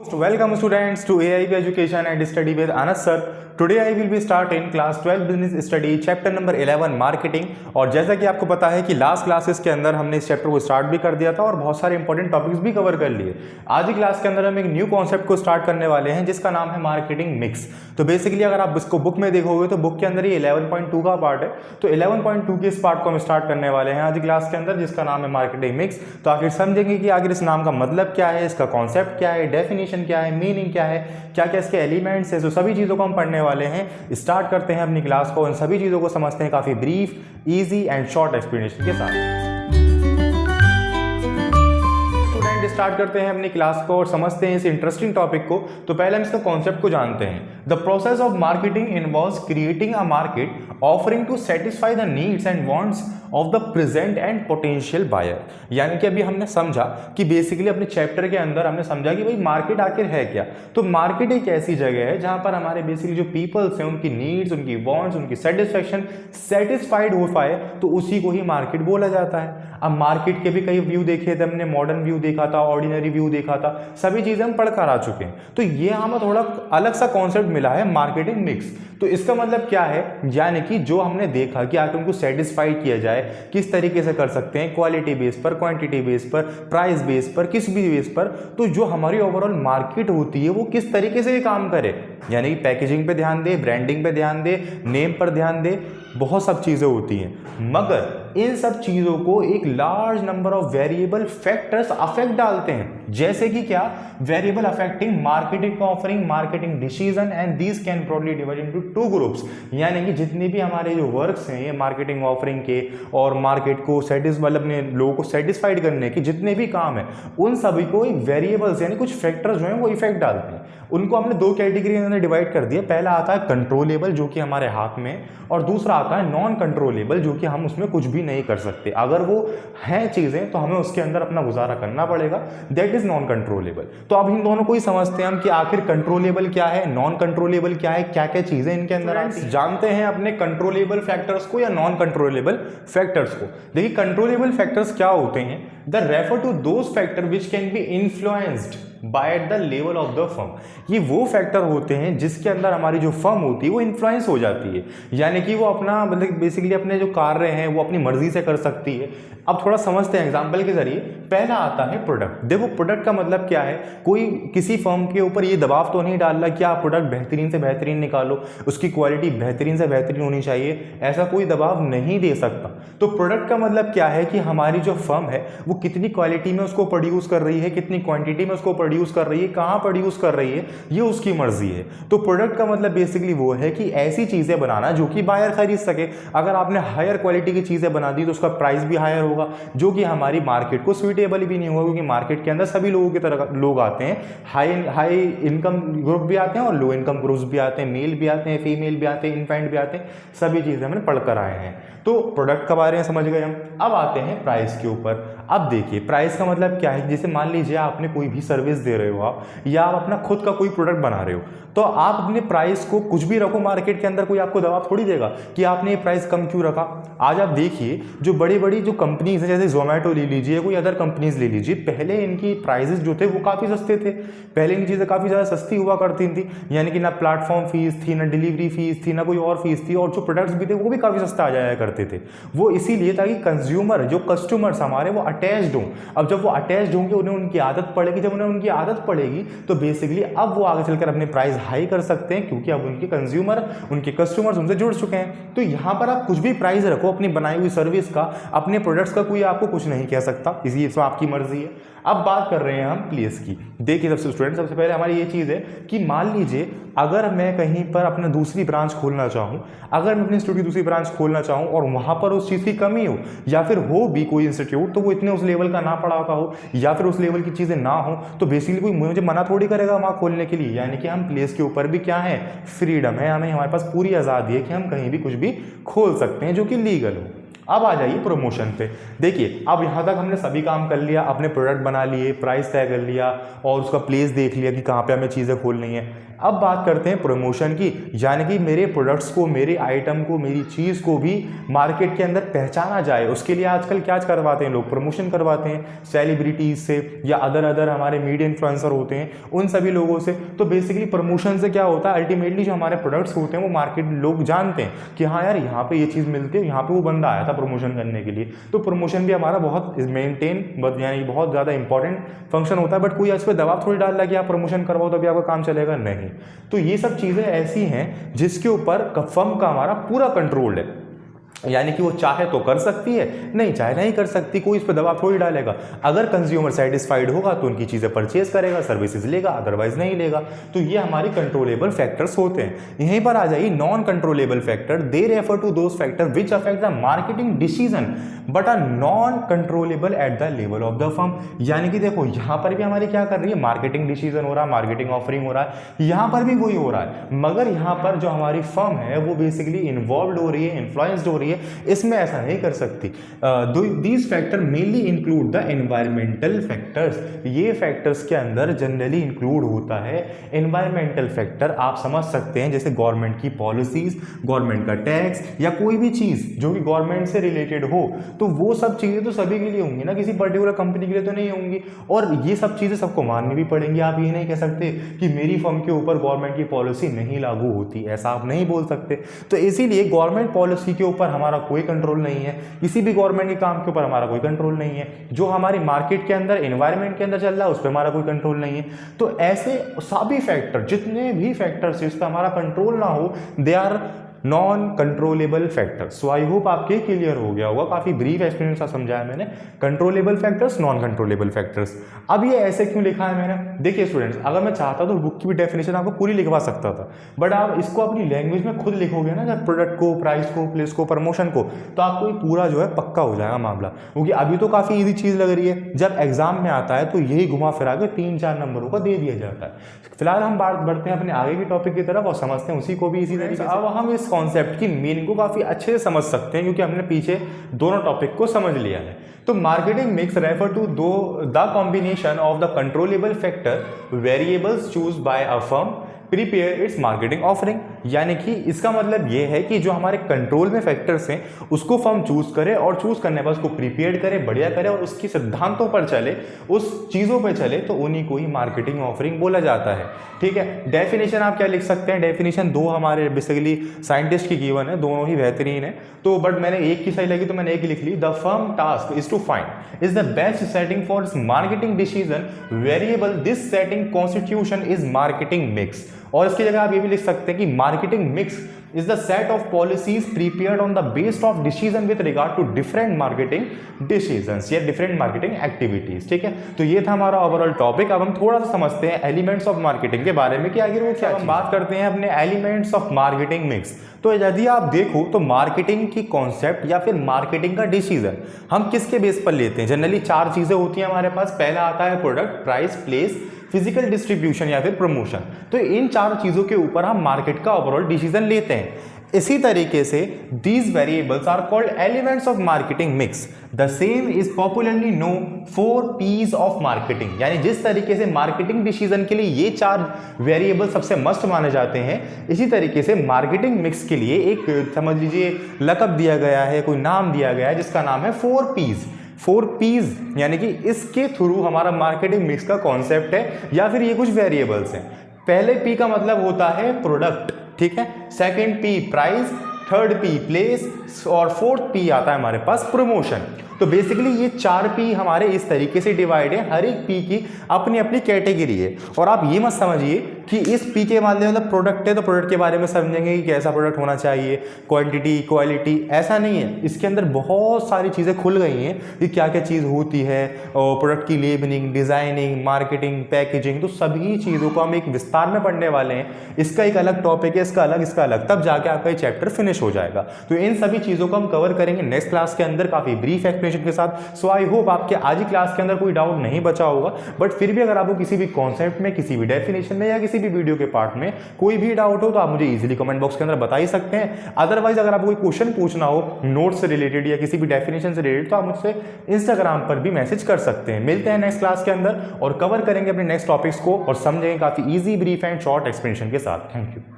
Welcome students to AIB Education and Study with Anas sir. Today I will be starting class 12 business study chapter number 11 marketing। और जैसा कि आपको पता है कि लास्ट क्लासेस के अंदर हमने इस चैप्टर को स्टार्ट भी कर दिया था और बहुत सारे इंपॉर्टेंट टॉपिक्स भी कवर कर लिए। आज की क्लास के अंदर हम एक न्यू कॉन्सेप्ट को स्टार्ट करने वाले हैं जिसका नाम है मार्केटिंग मिक्स। तो बेसिकली अगर आप इसको बुक में देखोगे तो बुक के अंदर ये 11.2 का पार्ट है, तो 11.2 के इस पार्ट को हम स्टार्ट करने वाले हैं आज की क्लास के अंदर, जिसका नाम है मार्केटिंग मिक्स। तो आखिर समझेंगे कि आखिर इस नाम का मतलब क्या है, इसका कॉन्सेप्ट क्या है, डेफिनेशन क्या है, मीनिंग क्या है, क्या क्या इसके एलिमेंट्स है, तो सभी चीज़ों को हम पढ़ने वाले हैं। स्टार्ट करते हैं अपनी क्लास को, इन सभी चीज़ों को समझते हैं काफ़ी brief, easy and short explanation के साथ। स्टार्ट करते हैं अपनी क्लास को और समझते हैं इस इंटरेस्टिंग टॉपिक को। तो पहले हम इसका कॉन्सेप्ट को जानते हैं। The process of marketing involves creating a market offering to satisfy the needs and wants of the present and potential buyer. यानी कि अभी हमने समझा कि बेसिकली अपने चैप्टर के अंदर हमने समझा कि भाई मार्केट आखिर है क्या। तो मार्केट एक ऐसी जगह है जहां पर हमारे बेसिकली जो पीपल्स हैं उनकी नीड्स, उनकी वांट्स, उनकी सेटिस्फैक्शन सेटिस्फाइड हो पाए, तो उसी को ही मार्केट बोला जाता है। अब मार्केट के भी कई व्यू देखे थे हमने, मॉडर्न व्यू देखा था, ऑर्डिनरी व्यू देखा था, सभी चीजें हम पढ़कर आ चुके हैं। तो ये हमें थोड़ा अलग सा कॉन्सेप्ट मिला है मार्केटिंग मिक्स। तो इसका मतलब क्या है, यानी कि जो हमने देखा कि आगे उनको सेटिस्फाइड किया जाए किस तरीके से कर सकते हैं, क्वालिटी बेस पर, क्वांटिटी बेस पर, प्राइस बेस पर, किस भी बेस पर, तो जो हमारी ओवरऑल मार्केट होती है वो किस तरीके से काम करे, यानी कि पैकेजिंग पे ध्यान दे, ब्रांडिंग पे ध्यान दे, नेम पर ध्यान दे, बहुत सब चीजें होती हैं। मगर इन सब चीजों को एक large number of variable factors affect डालते हैं। जैसे कि क्या, variable affecting marketing offering, marketing decision, and these can broadly divide into two groups. यानी कि जितने भी हमारे जो वर्क्स हैं ये मार्केटिंग ऑफरिंग के और मार्केट को मतलब अपने लोगों को सेटिस्फाइड करने के जितने भी काम है, उन सभी को एक वेरिएबल्स यानी कुछ फैक्टर्स जो हैं वो इफेक्ट डालते हैं। उनको हमने दो कैटेगरी के अंदर डिवाइड कर दिया। पहला आता है कंट्रोलेबल, जो कि हमारे हाथ में, और दूसरा आता है नॉन कंट्रोलेबल, जो कि हम उसमें कुछ भी नहीं कर सकते। अगर वो हैं चीजें तो हमें उसके अंदर अपना गुजारा करना पड़ेगा, दैट इज नॉन कंट्रोलेबल। तो अब इन दोनों को ही समझते हैं हम कि आखिर कंट्रोलेबल क्या है, नॉन कंट्रोलेबल क्या है, क्या क्या चीजें इनके अंदर आती हैं। जानते हैं अपने कंट्रोलेबल फैक्टर्स को या नॉन कंट्रोलेबल फैक्टर्स को। देखिए कंट्रोलेबल फैक्टर्स क्या होते हैं, the refer to those factor which can be influenced by at the level of the firm. ये वो फैक्टर होते हैं जिसके अंदर हमारी जो फर्म होती है वो इन्फ्लुएंस हो जाती है, यानी कि वो अपना मतलब बेसिकली अपने जो कार्य हैं वो अपनी मर्जी से कर सकती है। अब थोड़ा समझते हैं एग्जांपल के जरिए। पहला आता है प्रोडक्ट। देखो प्रोडक्ट का मतलब क्या है, कोई किसी फर्म के ऊपर ये दबाव तो नहीं डाल रहा कि आप प्रोडक्ट बेहतरीन से बेहतरीन निकालो, उसकी क्वालिटी बेहतरीन से बेहतरीन होनी चाहिए, ऐसा कोई दबाव नहीं दे सकता। तो प्रोडक्ट का मतलब क्या है कि हमारी जो फर्म है वो कितनी क्वालिटी में उसको प्रोड्यूस कर रही है, कितनी क्वांटिटी में उसको प्रोड्यूस कर रही है, कहाँ प्रोड्यूस कर रही है, ये उसकी मर्जी है। तो प्रोडक्ट का मतलब बेसिकली वो है कि ऐसी चीजें बनाना जो कि बायर खरीद सके। अगर आपने हायर क्वालिटी की चीजें बना दी तो उसका प्राइस भी हायर होगा, जो कि हमारी मार्केट को सुइटेबल भी नहीं होगा, क्योंकि मार्केट के अंदर सभी लोगों की तरह लोग आते हैं, हाई इनकम ग्रुप भी आते हैं और लो इनकम ग्रुप्स भी आते हैं, मेल भी आते हैं, फीमेल भी आते हैं, इनफेंट भी आते हैं, सभी चीजें हमने पढ़कर आए हैं। तो प्रोडक्ट के बारे में समझ गए हम। अब आते हैं प्राइस के ऊपर। अब देखिए प्राइस का मतलब क्या है, जैसे मान लीजिए आपने कोई भी सर्विस दे रहे हो आप, या आप अपना खुद का कोई प्रोडक्ट बना रहे हो, तो आप अपने प्राइस को कुछ भी रखो मार्केट के अंदर, कोई आपको दबाव थोड़ी देगा कि आपने ये प्राइस कम क्यों रखा। आज आप देखिए जो बड़ी बड़ी जो कंपनीज हैं, जैसे जोमेटो ले लीजिए, कोई अदर कंपनीज ले लीजिए, पहले इनकी प्राइसेस जो थे वो काफ़ी सस्ते थे। पहले इनकी चीज़ें काफ़ी ज़्यादा सस्ती हुआ करती थी, यानी कि ना प्लेटफॉर्म फीस थी, ना डिलीवरी फीस थी, ना कोई और फीस थी, और जो प्रोडक्ट्स भी थे वो भी काफ़ी सस्ता आ जाया करते थे। वो इसीलिए ताकि कंज्यूमर जो कस्टमर्स हमारे वो अटैच्ड हों। अब जब वो अटैच्ड होंगे, उन्हें उनकी आदत पड़ेगी, जब उन्हें उनकी आदत पड़ेगी तो बेसिकली अब वो आगे चलकर अपने प्राइस हाई कर सकते हैं, क्योंकि अब उनके कंज्यूमर, उनके कस्टमर्स उनसे जुड़ चुके हैं। तो यहाँ पर आप कुछ भी प्राइस रखो अपनी बनाई हुई सर्विस का, अपने प्रोडक्ट्स का, कोई आपको कुछ नहीं कह सकता, इसी तो आपकी मर्जी है। अब बात कर रहे हैं हम प्लेस की। देखिए सबसे पहले हमारी ये चीज़ है कि मान लीजिए अगर मैं कहीं पर अपना दूसरी ब्रांच खोलना चाहूँ, अगर मैं अपने इंस्टीट्यूट की दूसरी ब्रांच खोलना चाहूँ और वहाँ पर उस चीज़ की कमी हो, या फिर हो भी कोई इंस्टीट्यूट तो वो इतने उस लेवल का ना पढ़ाता हो, या फिर उस लेवल की चीज़ें ना हो, तो बेसिकली कोई मुझे मना थोड़ी करेगा वहाँ खोलने के लिए। यानी कि हम प्लेस के ऊपर भी क्या है, फ्रीडम है, हमें हमारे पास पूरी आज़ादी है कि हम कहीं भी कुछ भी खोल सकते हैं जो कि लीगल हो। अब आ जाइए प्रमोशन पे। देखिए अब यहाँ तक हमने सभी काम कर लिया, अपने प्रोडक्ट बना लिए, प्राइस तय कर लिया और उसका प्लेस देख लिया कि कहाँ पे हमें चीज़ें खोलनी है। अब बात करते हैं प्रमोशन की, यानी कि मेरे प्रोडक्ट्स को, मेरे आइटम को, मेरी चीज़ को भी मार्केट के अंदर पहचाना जाए। उसके लिए आजकल क्या करवाते हैं लोग, प्रमोशन करवाते हैं सेलिब्रिटीज से या अदर हमारे मीडिया इन्फ्लुएंसर होते हैं उन सभी लोगों से। तो बेसिकली प्रमोशन से क्या होता है, अल्टीमेटली जो हमारे प्रोडक्ट्स होते हैं वो मार्केट लोग जानते हैं कि हाँ यार यहाँ पे ये चीज़ मिलती है, यहाँ पे वो बंदा आया था प्रमोशन करने के लिए। तो प्रमोशन भी हमारा बहुत मेंटेन यानी बहुत ज़्यादा इंपॉर्टेंट फंक्शन होता है। बट कोई इस पर दबाव थोड़ी डाल रहा है कि आप प्रमोशन करवाओ तभी आपका काम चलेगा, नहीं। तो ये सब चीज़ें ऐसी हैं जिसके ऊपर फर्म का हमारा पूरा कंट्रोल है, यानी कि वो चाहे तो कर सकती है, नहीं चाहे नहीं कर सकती, कोई इस पर दबाव थोड़ी डालेगा। अगर कंज्यूमर सेटिस्फाइड होगा तो उनकी चीज़ें परचेज करेगा, सर्विसेज लेगा, अदरवाइज नहीं लेगा। तो ये हमारी कंट्रोलेबल फैक्टर्स होते हैं। यहीं पर आ जाइए non controllable factor. They refer to those factor which affect the marketing decision but are non controllable at the level of the firm. यानी कि देखो यहाँ पर भी हमारी क्या कर रही है, मार्केटिंग डिसीजन हो रहा है, मार्केटिंग ऑफरिंग हो रहा है, यहाँ पर भी वही हो रहा है, मगर यहाँ पर जो हमारी फर्म है वो बेसिकली इन्वॉल्व हो रही है, इन्फ्लुएंस्ड हो रही है, इसमें ऐसा नहीं कर सकती। These factor mainly include the environmental factors. ये फैक्टर्स के अंदर जनरली इंक्लूड होता है एनवायरमेंटल फैक्टर। आप समझ सकते हैं जैसे गवर्नमेंट की पॉलिसीज, गवर्नमेंट का टैक्स या कोई भी चीज़ जो कि गवर्नमेंट से रिलेटेड हो, तो वो सब चीज़ें तो सभी के लिए होंगी ना, किसी पर्टिकुलर कंपनी के लिए तो नहीं होंगी। और ये सब चीज़ें सबको माननी भी पड़ेंगी। आप ये नहीं कह सकते कि मेरी फर्म के ऊपर गवर्नमेंट की पॉलिसी नहीं लागू होती, ऐसा आप नहीं बोल सकते। तो इसीलिए गवर्नमेंट पॉलिसी के ऊपर हमारा कोई कंट्रोल नहीं है, किसी भी गवर्नमेंट के काम के ऊपर हमारा कोई कंट्रोल नहीं है। जो हमारी मार्केट के अंदर, एनवायरनमेंट के अंदर चल रहा है उस पर हमारा कोई कंट्रोल नहीं है। तो ऐसे सभी फैक्टर, जितने भी फैक्टर्स इस पर हमारा कंट्रोल ना हो, they are non controllable factors. So I hope आपके क्लियर हो गया होगा, काफी ब्रीफ एक्सप्लेनेशन सा समझाया मैंने, controllable factors, non controllable factors. अब ये ऐसे क्यों लिखा है मैंने, देखिए स्टूडेंट्स, अगर मैं चाहता तो बुक की भी डेफिनेशन आपको पूरी लिखवा सकता था, बट आप इसको अपनी लैंग्वेज में खुद लिखोगे ना, जब प्रोडक्ट को, प्राइस को, प्लेस को, प्रमोशन को, तो आपको ये पूरा जो है पक्का हो जाएगा मामला। क्योंकि अभी तो काफी इजी चीज लग रही है, जब एग्जाम में आता है तो यही घुमा फिरा के 3-4 नंबरों का दे दिया जाता है। फिलहाल हम बात बढ़ते हैं अपने आगे की टॉपिक की तरफ और समझते हैं उसी को भी इसी तरीके से। अब हम इस कॉन्सेप्ट की मीनिंग को काफी अच्छे से समझ सकते हैं क्योंकि हमने पीछे दोनों टॉपिक को समझ लिया है। तो marketing mix refer to the combination of the controllable factor variables choose by a firm prepare its marketing offering. यानी कि इसका मतलब ये है कि जो हमारे कंट्रोल में फैक्टर्स हैं उसको फर्म चूज करे और चूज करने पर उसको प्रीपेयर करे, बढ़िया करे और उसकी सिद्धांतों पर चले, उस चीज़ों पर चले, तो उन्हीं को ही मार्केटिंग ऑफरिंग बोला जाता है। ठीक है, डेफिनेशन आप क्या लिख सकते हैं, डेफिनेशन दो हमारे बेसिकली साइंटिस्ट की गिवन है, दोनों ही बेहतरीन है। तो बट मैंने एक की सही लगी तो मैंने एक ही लिख ली। The firm task is to find is the best setting for marketing decision variable this setting constitution is marketing mix. और इसकी जगह आप ये भी लिख सकते हैं कि marketing mix is the set of policies prepared on the base of decision with regard to different marketing decisions या different marketing activities। ठीक है, तो ये था हमारा ओवरऑल टॉपिक। अब हम थोड़ा सा समझते हैं एलिमेंट्स ऑफ मार्केटिंग के बारे में कि आखिर वो क्या। हम बात करते हैं अपने एलिमेंट्स ऑफ मार्केटिंग मिक्स। तो यदि आप देखो तो मार्केटिंग की कॉन्सेप्ट या फिर मार्केटिंग का डिसीजन हम किसके बेस पर लेते हैं, जनरली 4 चीजें होती हैं हमारे पास। पहला आता है product, price, place, physical distribution या फिर प्रमोशन। तो इन 4 चीजों के ऊपर हम मार्केट का ओवरऑल डिसीजन लेते हैं। इसी तरीके से these variables are called elements of marketing mix. The same is popularly known 4 P's of marketing. यानी जिस तरीके से मार्केटिंग डिसीजन के लिए ये 4 वेरिएबल सबसे मस्ट माने जाते हैं, इसी तरीके से मार्केटिंग मिक्स के लिए एक समझ लीजिए लक़ब दिया गया है, कोई नाम दिया गया है जिसका नाम है 4 P's। 4 P's यानी कि इसके थ्रू हमारा मार्केटिंग मिक्स का कॉन्सेप्ट है या फिर ये कुछ वेरिएबल्स हैं। पहले P का मतलब होता है प्रोडक्ट, ठीक है, second P price, third P place और फोर्थ P आता है हमारे पास प्रमोशन। तो बेसिकली ये 4 P हमारे इस तरीके से डिवाइड है, हर एक P की अपनी अपनी कैटेगरी है। और आप ये मत समझिए कि इस P के माध्यम मतलब प्रोडक्ट है तो प्रोडक्ट के बारे में समझेंगे कि कैसा प्रोडक्ट होना चाहिए, क्वांटिटी, क्वालिटी, ऐसा नहीं है। इसके अंदर बहुत सारी चीज़ें खुल गई हैं कि क्या क्या चीज़ होती है, और प्रोडक्ट की लेबलिंग, डिज़ाइनिंग, मार्केटिंग, पैकेजिंग, तो सभी चीज़ों को हम एक विस्तार में पढ़ने वाले हैं। इसका एक अलग टॉपिक है, इसका अलग, तब जाके आपका ये चैप्टर फिनिश हो जाएगा। तो इन सभी चीज़ों को हम कवर करेंगे नेक्स्ट क्लास के अंदर काफ़ी ब्रीफ एक्सप्लेनेशन के साथ। सो आई होप आपके आज की क्लास के अंदर कोई डाउट नहीं बचा होगा, बट फिर भी अगर आपको किसी भी कॉन्सेप्ट में, किसी भी डेफिनेशन में या किसी किसी भी वीडियो के पार्ट में कोई भी डाउट हो तो आप मुझे इजीली कमेंट बॉक्स के अंदर बता ही सकते हैं। अदरवाइज अगर आपको कोई क्वेश्चन पूछना हो नोट्स से रिलेटेड या किसी भी डेफिनेशन से रिलेटेड तो आप मुझसे इंस्टाग्राम पर भी मैसेज कर सकते हैं। मिलते हैं नेक्स्ट क्लास के अंदर और कवर करेंगे अपने नेक्स्ट टॉपिक्स को और समझेंगे काफी easy, brief and short explanation के साथ। Thank you.